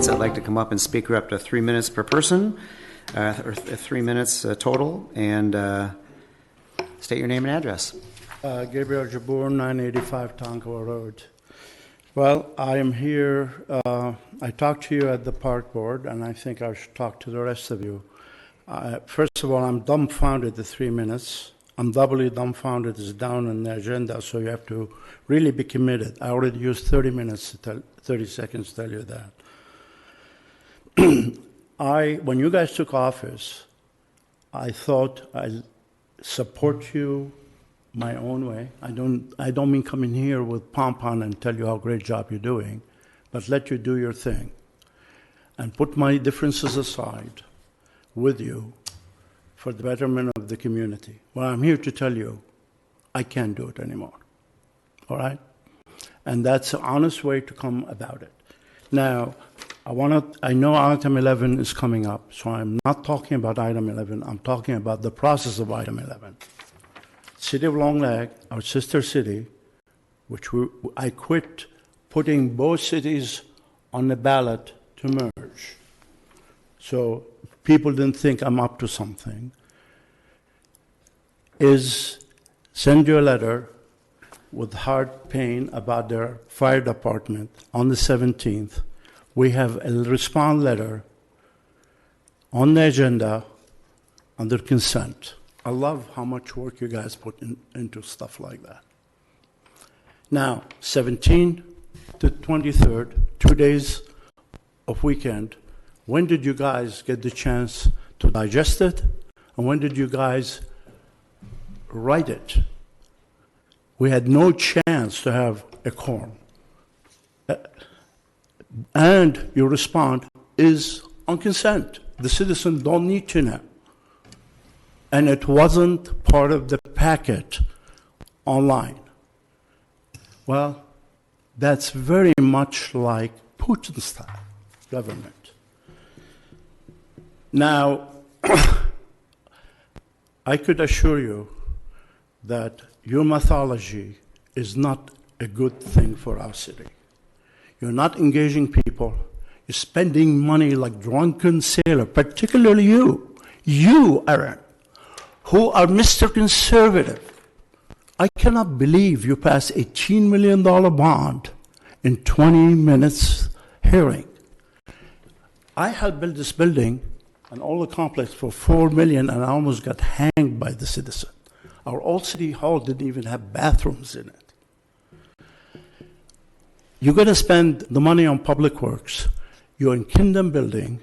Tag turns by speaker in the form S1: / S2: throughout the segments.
S1: applicants that'd like to come up and speak are up to 3 minutes per person, or 3 minutes total, and state your name and address.
S2: Gabriel Jabbour, 985 Tonkawa Road. Well, I am here. I talked to you at the park board, and I think I should talk to the rest of you. First of all, I'm dumbfounded at 3 minutes. I'm doubly dumbfounded. It's down on the agenda, so you have to really be committed. I already used 30 minutes to 30 seconds to tell you that. When you guys took office, I thought I'd support you my own way. I don't mean come in here with pom-pom and tell you how great job you're doing, but let you do your thing and put my differences aside with you for the betterment of the community. Well, I'm here to tell you, I can't do it anymore, all right? And that's an honest way to come about it. Now, I know item 11 is coming up, so I'm not talking about item 11, I'm talking about the process of item 11. City of Long Lake, our sister city, I quit putting both cities on the ballot to merge. So people didn't think I'm up to something, is send you a letter with hard pain about their fire department on the 17th. We have a response letter on the agenda under consent. I love how much work you guys put into stuff like that. Now, 17th to 23rd, 2 days of weekend, when did you guys get the chance to digest it? And when did you guys write it? We had no chance to have a quorum. And your response is on consent. The citizens don't need to know. And it wasn't part of the packet online. Well, that's very much like Putin-style government. Now, I could assure you that your mythology is not a good thing for our city. You're not engaging people. You're spending money like drunken sailor, particularly you, Aaron, who are Mr. Conservative. I cannot believe you passed $18 million bond in 20 minutes hearing. I helped build this building and all the complex for $4 million, and I almost got hanged by the citizen. Our old city hall didn't even have bathrooms in it. You're going to spend the money on public works. You're in Kingdom Building.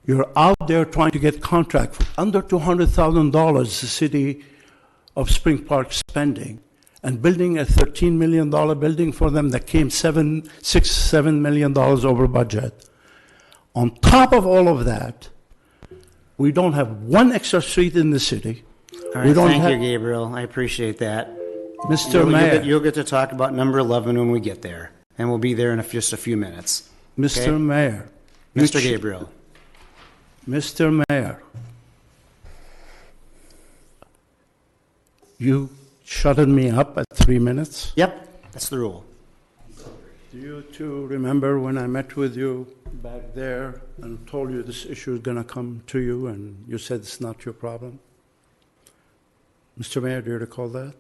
S2: You're out there trying to get contract for under $200,000 the city of Spring Park spending, and building a $13 million building for them that came $7 million over budget. On top of all of that, we don't have one extra street in the city.
S1: All right, thank you, Gabriel. I appreciate that.
S2: Mr. Mayor.
S1: You'll get to talk about number 11 when we get there, and we'll be there in just a few minutes.
S2: Mr.
S1: Okay?
S2: Mayor.
S1: Mr. Gabriel.
S2: Mr. Mayor, you shutted me up at 3 minutes?
S1: Yep, that's the rule.
S2: Do you two remember when I met with you back there and told you this issue is going to come to you and you said it's not your problem? Mr. Mayor, do you recall that?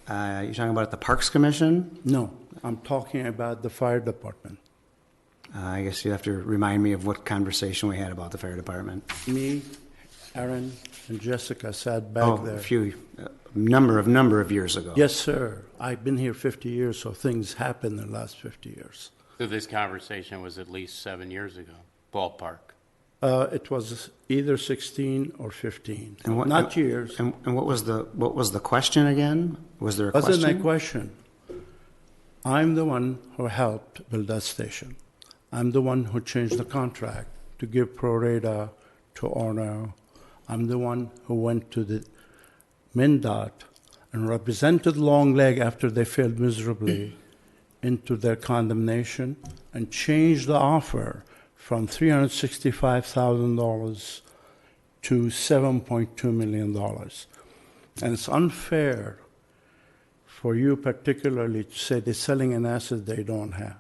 S1: You're talking about the Parks Commission?
S2: No, I'm talking about the fire department.
S1: I guess you have to remind me of what conversation we had about the fire department.
S2: Me, Aaron, and Jessica sat back there.
S1: A number of years ago.
S2: Yes, sir. I've been here 50 years, so things happened in the last 50 years.
S3: So this conversation was at least 7 years ago, ballpark.
S2: It was either 16 or 15,
S1: And what,
S2: not years.
S1: And what was the question again? Was there a question?
S2: Wasn't my question. I'm the one who helped build that station. I'm the one who changed the contract to give pro rata to Orono. I'm the one who went to the MnDOT and represented Long Lake after they failed miserably into their condemnation and changed the offer from $365,000 to $7.2 million. And it's unfair for you particularly to say they're selling an asset they don't have.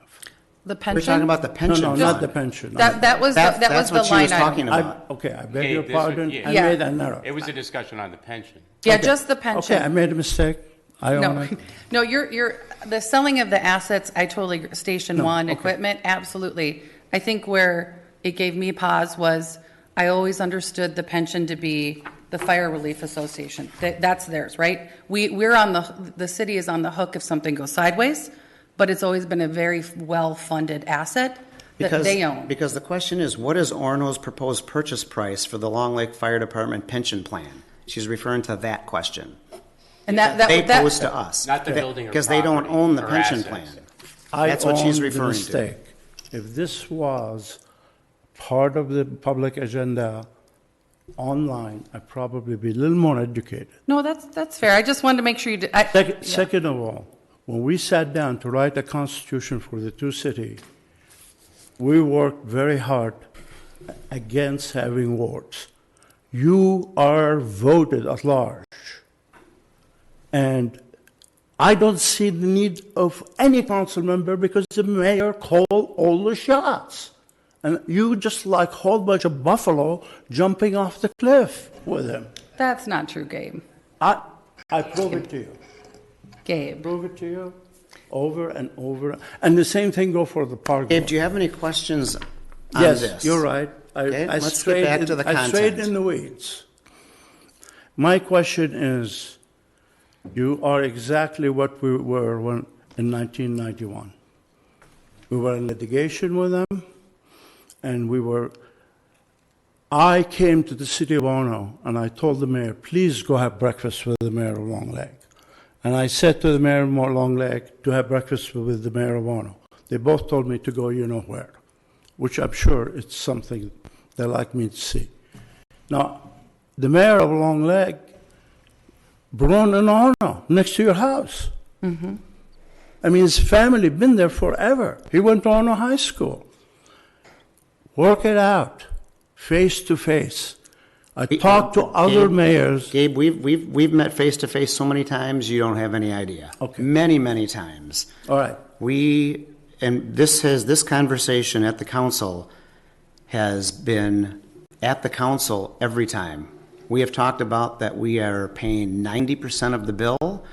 S4: The
S1: We're
S4: pension?
S1: talking about the pension
S2: No,
S1: fund.
S2: not the pension.
S4: That was the
S1: That's what she
S4: line
S1: was talking
S4: item.
S1: about.
S2: Okay, I beg
S3: Okay,
S2: your
S3: this was-
S2: pardon.
S3: yeah.
S2: I
S4: Yeah.
S2: made an error.
S3: It was a discussion on the pension.
S4: Yeah,
S2: Okay.
S4: just the
S2: Okay, I
S4: pension.
S2: made a mistake. I own
S4: No,
S2: it.
S4: no, the selling of the assets, I totally, Station One equipment, absolutely. I think where it gave me pause was, I always understood the pension to be the Fire Relief Association. That's theirs, right? We're on the city is on the hook if something goes sideways, but it's always been a very well-funded asset that they own.
S1: Because the question is, what is Orono's proposed purchase price for the Long Lake Fire Department pension plan? She's referring to that question.
S4: And
S1: They pose to us.
S3: Not the building or
S1: Because they don't
S3: property
S1: own the
S3: or
S1: pension
S3: assets.
S1: plan.
S2: I
S1: That's what she's
S2: own the
S1: referring to.
S2: mistake. If this was part of the public agenda online, I'd probably be a little more educated.
S4: No, that's fair. I just wanted to make sure you did.
S2: Second of all, when we sat down to write a constitution for the two cities, we worked very hard against having wards. You are voted at large. And I don't see the need of any council member because the mayor called all the shots. And you just like a whole bunch of buffalo jumping off the cliff with him.
S4: That's not true, Gabe.
S2: I prove it to you.
S4: Gabe.
S2: Prove it to you over and over. And the same thing go for the park.
S1: Gabe, do you have any questions on
S2: Yes,
S1: this?
S2: you're right.
S1: Okay, let's get
S2: strayed
S1: back to the
S2: I strayed
S1: content.
S2: in the weeds. My question is, you are exactly what we were in 1991. We were in litigation with them, and I came to the city of Orono, and I told the mayor, please go have breakfast with the mayor of Long Lake. And I said to the mayor of Long Lake to have breakfast with the mayor of Orono. They both told me to go you know where, which I'm sure it's something they like me to see. Now, the mayor of Long Lake, born in Orono, next to your house. Mm-hmm. I mean, his family been there forever. He went to Orono High School. Work it out, face to face. I talked to other mayors.
S1: Gabe, we've met face to face so many times, you don't have any idea.
S2: Okay.
S1: Many, many times.
S2: All right.
S1: This conversation at the council has been at the council every time. We have talked about that we are paying 90% of the bill.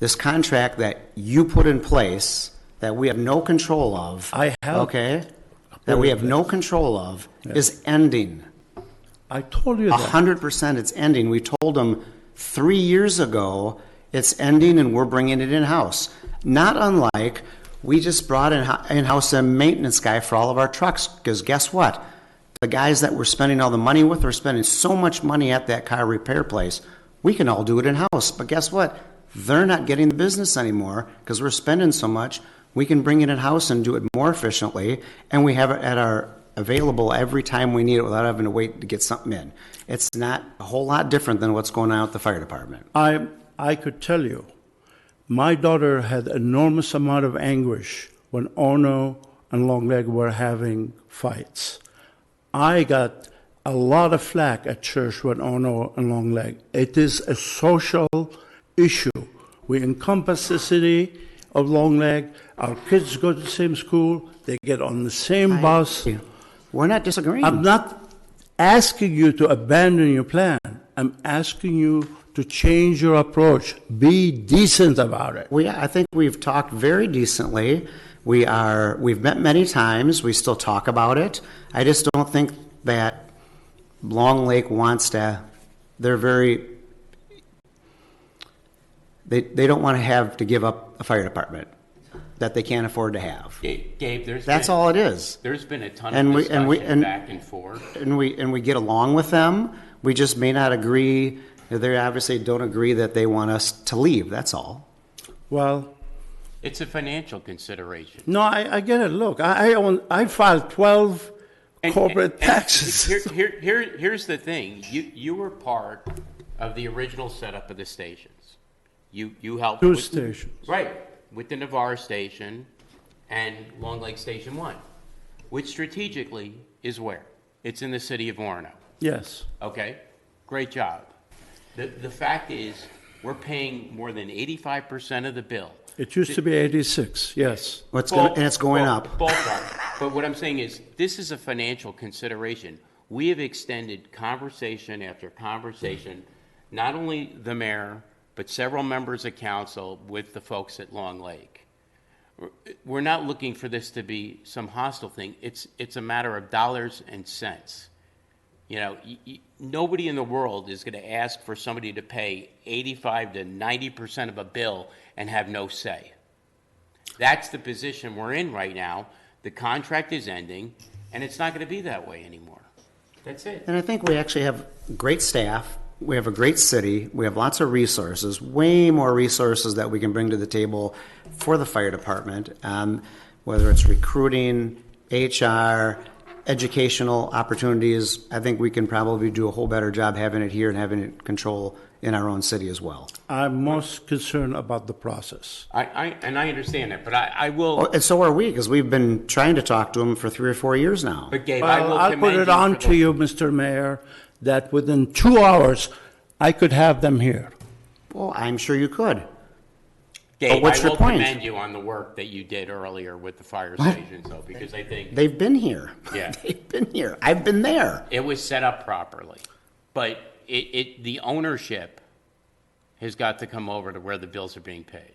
S1: This contract that you put in place that we have no control of.
S2: I have.
S1: Okay? That we have no control of is ending.
S2: I told you that.
S1: 100% it's ending. We told them 3 years ago it's ending and we're bringing it in-house. Not unlike we just brought in-house a maintenance guy for all of our trucks because guess what? The guys that we're spending all the money with are spending so much money at that car repair place. We can all do it in-house. But guess what? They're not getting the business anymore because we're spending so much. We can bring it in-house and do it more efficiently, and we have it at our available every time we need it without having to wait to get something in. It's not a whole lot different than what's going on at the fire department.
S2: I could tell you, my daughter had enormous amount of anguish when Orono and Long Lake were having fights. I got a lot of flack at church when Orono and Long Lake. It is a social issue. We encompass the city of Long Lake. Our kids go to the same school. They get on the same bus.
S1: We're not disagreeing.
S2: I'm not asking you to abandon your plan. I'm asking you to change your approach. Be decent about it.
S1: I think we've talked very decently. We've met many times. We still talk about it. I just don't think that Long Lake wants to. They don't want to have to give up a fire department that they can't afford to have.
S3: Gabe,
S1: That's all it is.
S3: There's been a ton
S1: And
S3: of
S1: we-
S3: discussion
S1: and we- and-
S3: back and forth.
S1: And we get along with them. We just may not agree. They obviously don't agree that they want us to leave. That's all.
S2: Well,
S3: It's a financial consideration.
S2: no, I get it. Look, I filed 12 corporate taxes.
S3: Here's the thing. You were part of the original setup of the stations. You helped
S2: Two
S3: with
S2: stations.
S3: Right, with the Navarre station and Long Lake Station 1, which strategically is where? It's in the city of Orono.
S2: Yes.
S3: Okay, great job. The fact is, we're paying more than 85% of the bill
S2: It used to be 86, yes.
S1: And it's going up.
S3: Ballpark. But what I'm saying is, this is a financial consideration. We have extended conversation after conversation, not only the mayor, but several members of council with the folks at Long Lake. We're not looking for this to be some hostile thing. It's a matter of dollars and cents. You know, nobody in the world is going to ask for somebody to pay 85 to 90% of a bill and have no say. That's the position we're in right now. The contract is ending, and it's not going to be that way anymore. That's it.
S1: And I think we actually have great staff. We have a great city. We have lots of resources, way more resources that we can bring to the table for the fire department, whether it's recruiting, HR, educational opportunities. I think we can probably do a whole better job having it here and having it control in our own city as well.
S2: I'm most concerned about the process.
S3: I understand that, but I will.
S1: And so are we, because we've been trying to talk to them for 3 or 4 years now.
S3: But Gabe, I will
S2: I'll put it on to you, Mr. Mayor, that within 2 hours, I could have them here.
S1: Well, I'm sure you could.
S3: Gabe,
S1: what's
S3: I
S1: your
S3: will
S1: point?
S3: commend you on the work that you did earlier with the fire stations, though, because I think
S1: They've been here.
S3: Yeah.
S1: They've been here. I've been there.
S3: it was set up properly. But the ownership has got to come over to where the bills are being paid.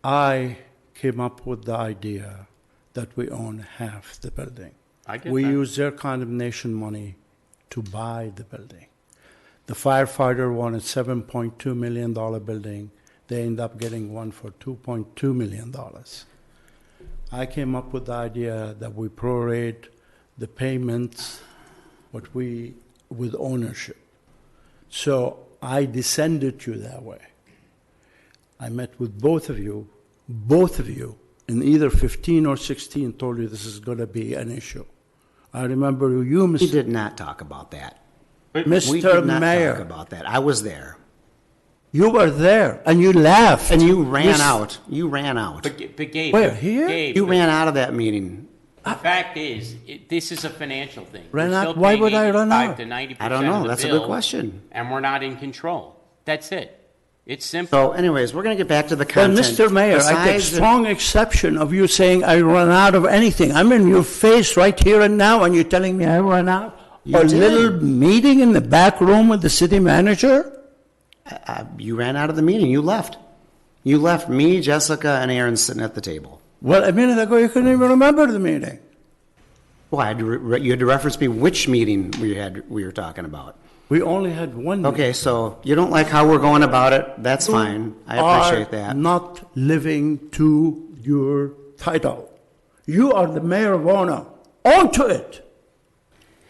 S2: I came up with the idea that we own half the building.
S3: I get
S2: We
S3: that.
S2: use their condemnation money to buy the building. The firefighter wanted $7.2 million building. They end up getting one for $2.2 million. I came up with the idea that we prorate the payments with ownership. So I descended you that way. I met with both of you, in either 15 or 16, told you this is going to be an issue. I remember you,
S1: We
S2: Mr.
S1: did not talk about that. We
S2: Mr.
S1: did not
S2: Mayor.
S1: talk about that. I was there.
S2: You were there, and you laughed.
S1: And you ran
S2: s-
S1: out. You ran out.
S3: But Gabe,
S2: Where, here?
S3: Gabe,
S1: You ran out of that meeting.
S3: the fact is, this is a financial thing.
S2: Ran
S3: We're
S2: out?
S3: still
S2: Why
S3: paying
S2: would I run
S3: 85
S2: out?
S3: to 90%
S1: I don't know.
S3: of the
S1: That's a good
S3: bill,
S1: question.
S3: And we're not in control. That's it. It's simple.
S1: So anyways, we're going to get back to the
S2: But
S1: content.
S2: Mr. Mayor, I take
S1: Besides the-
S2: strong exception of you saying I run out of anything. I'm in your face right here and now, and you're telling me I run out?
S1: You
S2: A
S1: did.
S2: little meeting in the back room with the city manager?
S1: You ran out of the meeting. You left. You left me, Jessica, and Aaron sitting at the table.
S2: Well, a minute ago, you couldn't even remember the meeting.
S1: Well, you had to reference me which meeting we were talking about.
S2: We only had one meeting.
S1: Okay, so you don't like how we're going about it. That's fine. I appreciate
S2: Are
S1: that.
S2: not living to your title. You are the mayor of Orono. Own to it.